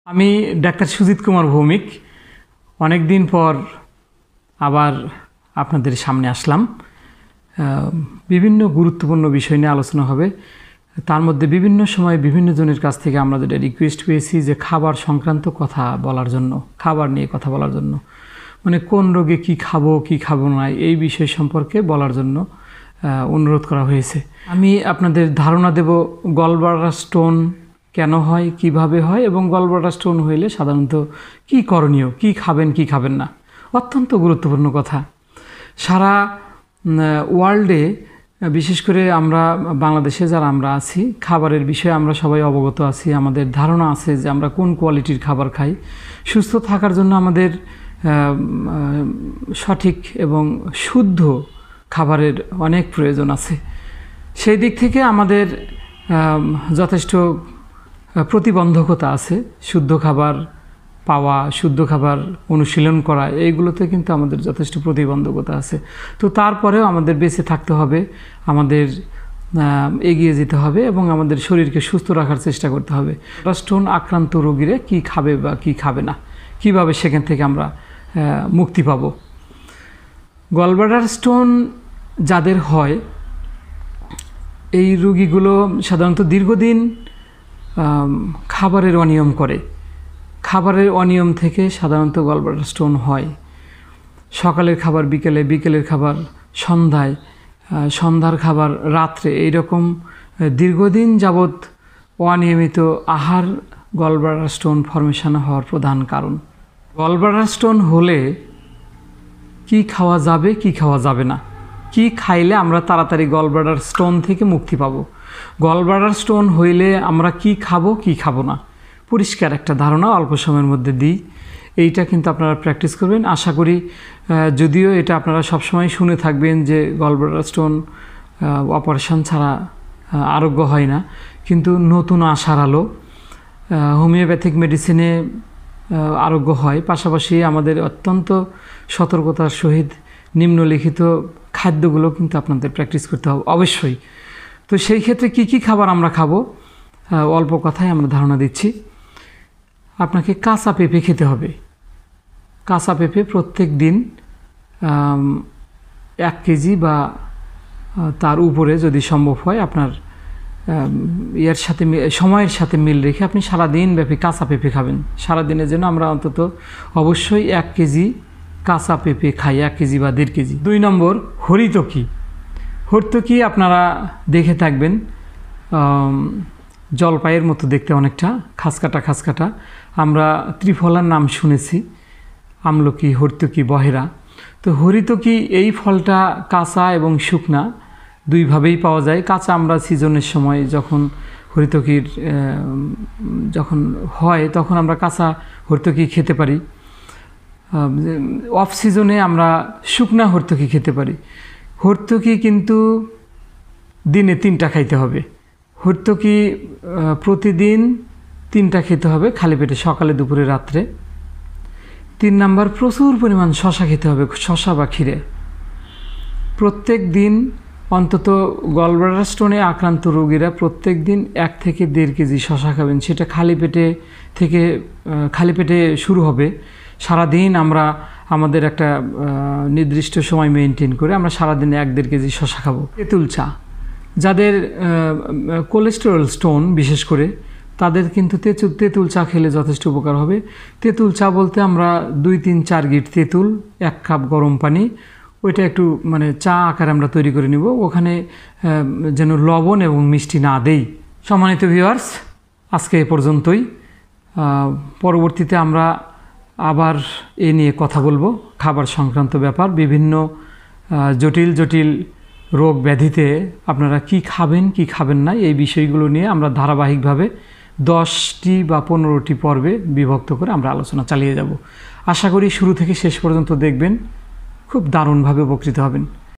আমি ডাক্তার সুজিত কুমার ভৌমিক অনেক দিন পর আবার আপনাদের সামনে আসলাম। বিভিন্ন গুরুত্বপূর্ণ বিষয় নিয়ে আলোচনা হবে। তার মধ্যে বিভিন্ন সময় বিভিন্ন জনের কাছ থেকে আমরা যেটা রিকোয়েস্ট পেয়েছি যে খাবার সংক্রান্ত কথা বলার জন্য, খাবার নিয়ে কথা বলার জন্য, মানে কোন রোগে কি খাবো কি খাবো না এই বিষয় সম্পর্কে বলার জন্য অনুরোধ করা হয়েছে। আমি আপনাদের ধারণা দেব গলব্লাডার স্টোন কেন হয়, কিভাবে হয় এবং গলব্লাডার স্টোন হইলে সাধারণত কি করণীয়, কি খাবেন কি খাবেন না। অত্যন্ত গুরুত্বপূর্ণ কথা। সারা ওয়ার্ল্ডে, বিশেষ করে আমরা বাংলাদেশে যারা আমরা আছি, খাবারের বিষয়ে আমরা সবাই অবগত আছি। আমাদের ধারণা আছে যে আমরা কোন কোয়ালিটির খাবার খাই। সুস্থ থাকার জন্য আমাদের সঠিক এবং শুদ্ধ খাবারের অনেক প্রয়োজন আছে। সেই দিক থেকে আমাদের যথেষ্ট প্রতিবন্ধকতা আছে। শুদ্ধ খাবার পাওয়া, শুদ্ধ খাবার অনুশীলন করা, এইগুলোতে কিন্তু আমাদের যথেষ্ট প্রতিবন্ধকতা আছে। তো তারপরেও আমাদের বেঁচে থাকতে হবে, আমাদের এগিয়ে যেতে হবে এবং আমাদের শরীরকে সুস্থ রাখার চেষ্টা করতে হবে। স্টোন আক্রান্ত রোগীরা কি খাবে বা কি খাবে না, কিভাবে সেখান থেকে আমরা মুক্তি পাব। গলব্লাডার স্টোন যাদের হয়, এই রোগীগুলো সাধারণত দীর্ঘদিন খাবারের অনিয়ম করে। খাবারের অনিয়ম থেকে সাধারণত গলব্লাডার স্টোন হয়। সকালের খাবার বিকেলে, বিকেলের খাবার সন্ধ্যায়, সন্ধ্যার খাবার রাত্রে, এইরকম দীর্ঘদিন যাবৎ অনিয়মিত আহার গলব্লাডার স্টোন ফর্মেশন হওয়ার প্রধান কারণ। গলব্লাডার স্টোন হলে কি খাওয়া যাবে কি খাওয়া যাবে না, কি খাইলে আমরা তাড়াতাড়ি গলব্লাডার স্টোন থেকে মুক্তি পাবো, গলব্লাডার স্টোন হইলে আমরা কি খাবো কি খাবো না, পরিষ্কার একটা ধারণা অল্প সময়ের মধ্যে দিই। এইটা কিন্তু আপনারা প্র্যাকটিস করবেন। আশা করি, যদিও এটা আপনারা সবসময় শুনে থাকবেন যে গলব্লাডার স্টোন অপারেশন ছাড়া আরোগ্য হয় না, কিন্তু নতুন আশার আলো। হোমিওপ্যাথিক মেডিসিনে আরোগ্য হয়। পাশাপাশি আমাদের অত্যন্ত সতর্কতার সহিত নিম্নলিখিত খাদ্যগুলো কিন্তু আপনাদের প্র্যাকটিস করতে হবে অবশ্যই। তো সেই ক্ষেত্রে কি কি খাবার আমরা খাবো, অল্প কথায় আমরা ধারণা দিচ্ছি। আপনাকে কাঁচা পেঁপে খেতে হবে। কাঁচা পেঁপে প্রত্যেক দিন 1 কেজি বা তার উপরে যদি সম্ভব হয়, আপনার এর সাথে সময়ের সাথে মিল রেখে আপনি সারাদিন ব্যাপী কাঁচা পেঁপে খাবেন। সারাদিনের জন্য আমরা অন্তত অবশ্যই 1 কেজি কাঁচা পেঁপে খাই, 1 কেজি বা 1.5 কেজি। 2 নম্বর, হরিতকি। হরিতকি আপনারা দেখে থাকবেন, জলপাইয়ের মতো দেখতে, অনেকটা খাসকাটা খাসকাটা। আমরা ত্রিফলার নাম শুনেছি, আমলকি, হরিতকি, বহেরা। তো হরিতকি এই ফলটা কাঁচা এবং শুকনা দুইভাবেই পাওয়া যায়। কাঁচা আমরা সিজনের সময় যখন হরিতকির যখন হয় তখন আমরা কাঁচা হরিতকি খেতে পারি। অফ সিজনে আমরা শুকনা হরিতকি খেতে পারি। হরিতকি কিন্তু দিনে 3টা খাইতে হবে। হরিতকি প্রতিদিন 3টা খেতে হবে খালি পেটে, সকালে, দুপুরে, রাত্রে। 3 নম্বর, প্রচুর পরিমাণ শশা খেতে হবে, শশা বা ক্ষীরে। প্রত্যেক দিন অন্তত গলব্লাডার স্টোনে আক্রান্ত রোগীরা প্রত্যেক দিন 1 থেকে 1.5 কেজি শশা খাবেন। সেটা খালি পেটে শুরু হবে। সারাদিন আমরা আমাদের একটা নির্দিষ্ট সময় মেনটেন করে আমরা সারাদিন 1-1.5 কেজি শশা খাবো। তেঁতুল চা, যাদের কোলেস্টেরল স্টোন বিশেষ করে, তাদের কিন্তু তেঁতুল চা খেলে যথেষ্ট উপকার হবে। তেঁতুল চা বলতে আমরা 2-3-4 গিট তেঁতুল, 1 কাপ গরম পানি, ওইটা একটু মানে চা আকারে আমরা তৈরি করে নিব। ওখানে যেন লবণ এবং মিষ্টি না দেই। সম্মানিত ভিউয়ার্স, আজকে এ পর্যন্তই। পরবর্তীতে আমরা আবার এ নিয়ে কথা বলবো, খাবার সংক্রান্ত ব্যাপার। বিভিন্ন জটিল জটিল রোগ ব্যাধিতে আপনারা কি খাবেন কি খাবেন না, এই বিষয়গুলো নিয়ে আমরা ধারাবাহিকভাবে 10টি বা 15টি পর্বে বিভক্ত করে আমরা আলোচনা চালিয়ে যাব। আশা করি শুরু থেকে শেষ পর্যন্ত দেখবেন, খুব দারুণভাবে উপকৃত হবেন।